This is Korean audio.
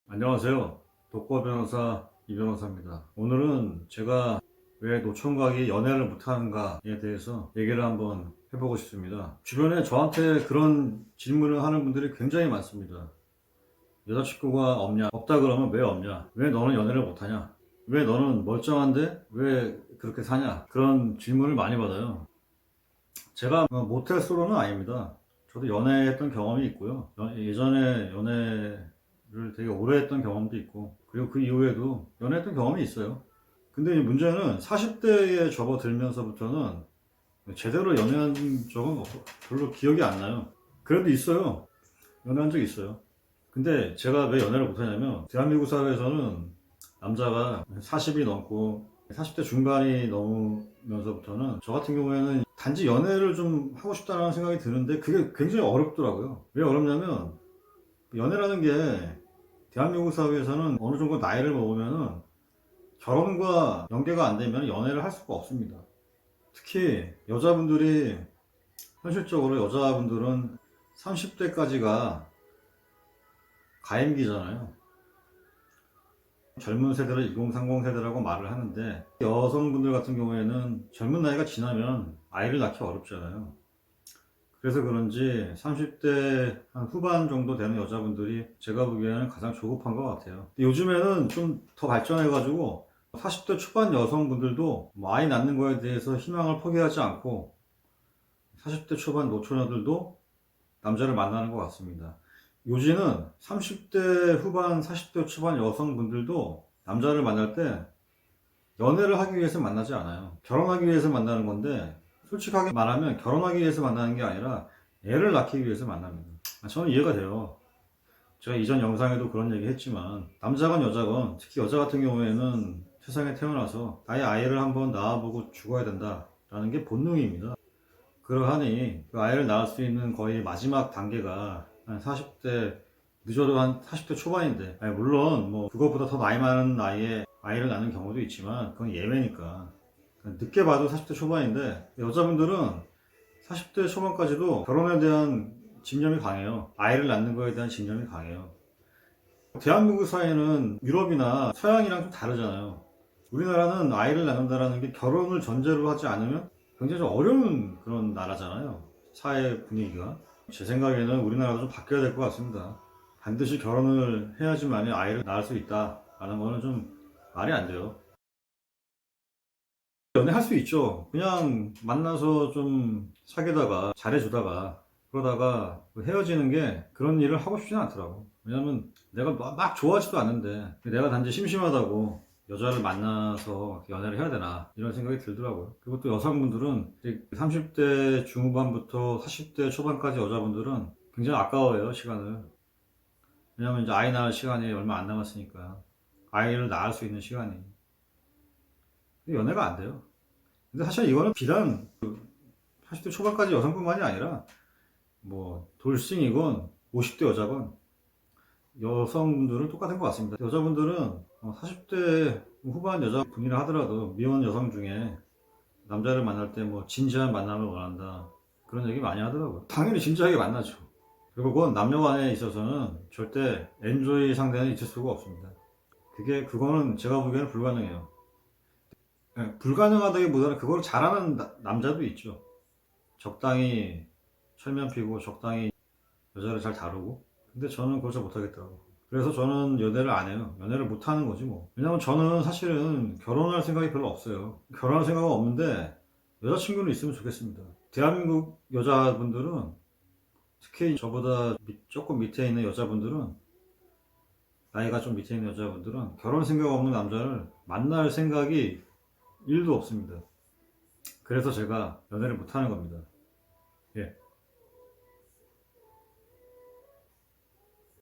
안녕하세요. 독거 변호사 이 변호사입니다. 오늘은 제가 왜 노총각이 연애를 못하는가에 대해서 얘기를 한번 해보고 싶습니다. 주변에 저한테 그런 질문을 하는 분들이 굉장히 많습니다. 여자친구가 없냐? 없다 그러면 왜 없냐? 왜 너는 연애를 못하냐? 왜 너는 멀쩡한데 왜 그렇게 사냐? 그런 질문을 많이 받아요. 제가 모텔 솔로는 아닙니다. 저도 연애했던 경험이 있고요. 예전에 연애를 되게 오래 했던 경험도 있고, 그리고 그 이후에도 연애했던 경험이 있어요. 근데 이 문제는 40대에 접어들면서부터는 제대로 연애한 적은 별로 기억이 안 나요. 그래도 있어요. 연애한 적 있어요. 근데 제가 왜 연애를 못하냐면, 대한민국 사회에서는 남자가 40이 넘고 40대 중반이 넘으면서부터는 저 같은 경우에는 단지 연애를 좀 하고 싶다는 생각이 드는데 그게 굉장히 어렵더라고요. 왜 어렵냐면 연애라는 게 대한민국 사회에서는 어느 정도 나이를 먹으면은 결혼과 연계가 안 되면 연애를 할 수가 없습니다. 특히 여자분들이 현실적으로 여자분들은 30대까지가 가임기잖아요. 젊은 세대를 2030 세대라고 말을 하는데 여성분들 같은 경우에는 젊은 나이가 지나면 아이를 낳기 어렵잖아요. 그래서 그런지 30대 한 후반 정도 되는 여자분들이 제가 보기에는 가장 조급한 것 같아요. 요즘에는 좀 더 발전해가지고 40대 초반 여성분들도 뭐 아이 낳는 거에 대해서 희망을 포기하지 않고 40대 초반 노처녀들도 남자를 만나는 것 같습니다. 요즘은 30대 후반, 40대 초반 여성분들도 남자를 만날 때 연애를 하기 위해서 만나지 않아요. 결혼하기 위해서 만나는 건데, 솔직하게 말하면 결혼하기 위해서 만나는 게 아니라 애를 낳기 위해서 만납니다. 저는 이해가 돼요. 제가 이전 영상에도 그런 얘기 했지만, 남자건 여자건, 특히 여자 같은 경우에는 세상에 태어나서 나의 아이를 한번 낳아보고 죽어야 된다라는 게 본능입니다. 그러하니 그 아이를 낳을 수 있는 거의 마지막 단계가 한 40대, 늦어도 한 40대 초반인데, 아니 물론 뭐 그것보다 더 나이 많은 나이에 아이를 낳는 경우도 있지만 그건 예외니까 늦게 봐도 40대 초반인데, 여자분들은 40대 초반까지도 결혼에 대한 집념이 강해요. 아이를 낳는 거에 대한 집념이 강해요. 대한민국 사회는 유럽이나 서양이랑 좀 다르잖아요. 우리나라는 아이를 낳는다라는 게 결혼을 전제로 하지 않으면 굉장히 좀 어려운 그런 나라잖아요. 사회 분위기가. 제 생각에는 우리나라도 좀 바뀌어야 될 것 같습니다. 반드시 결혼을 해야지만 아이를 낳을 수 있다라는 거는 좀 말이 안 돼요. 연애할 수 있죠. 그냥 만나서 좀 사귀다가 잘해주다가 그러다가 헤어지는 게 그런 일을 하고 싶지는 않더라고. 왜냐면 내가 막 좋아하지도 않는데 내가 단지 심심하다고 여자를 만나서 연애를 해야 되나 이런 생각이 들더라고요. 그리고 또 여성분들은 30대 중후반부터 40대 초반까지 여자분들은 굉장히 아까워요, 시간을. 왜냐면 이제 아이 낳을 시간이 얼마 안 남았으니까. 아이를 낳을 수 있는 시간이. 연애가 안 돼요. 근데 사실 이거는 비단 40대 초반까지 여성뿐만이 아니라 뭐 돌싱이건 50대 여자건 여성분들은 똑같은 것 같습니다. 여자분들은 40대 후반 여자분이라 하더라도 미혼 여성 중에 남자를 만날 때 뭐 진지한 만남을 원한다 그런 얘기 많이 하더라고요. 당연히 진지하게 만나죠. 그리고 그건 남녀 간에 있어서는 절대 엔조이 상대는 있을 수가 없습니다. 그거는 제가 보기에는 불가능해요. 불가능하다기보다는 그걸 잘하는 남자도 있죠. 적당히 철면 피고 적당히 여자를 잘 다루고. 근데 저는 그걸 잘 못하겠더라고. 그래서 저는 연애를 안 해요. 연애를 못 하는 거지 뭐. 왜냐면 저는 사실은 결혼할 생각이 별로 없어요. 결혼할 생각은 없는데 여자친구는 있으면 좋겠습니다. 대한민국 여자분들은 특히 저보다 조금 밑에 있는 여자분들은, 나이가 좀 밑에 있는 여자분들은 결혼 생각 없는 남자를 만날 생각이 1도 없습니다. 그래서 제가 연애를 못 하는 겁니다. 예.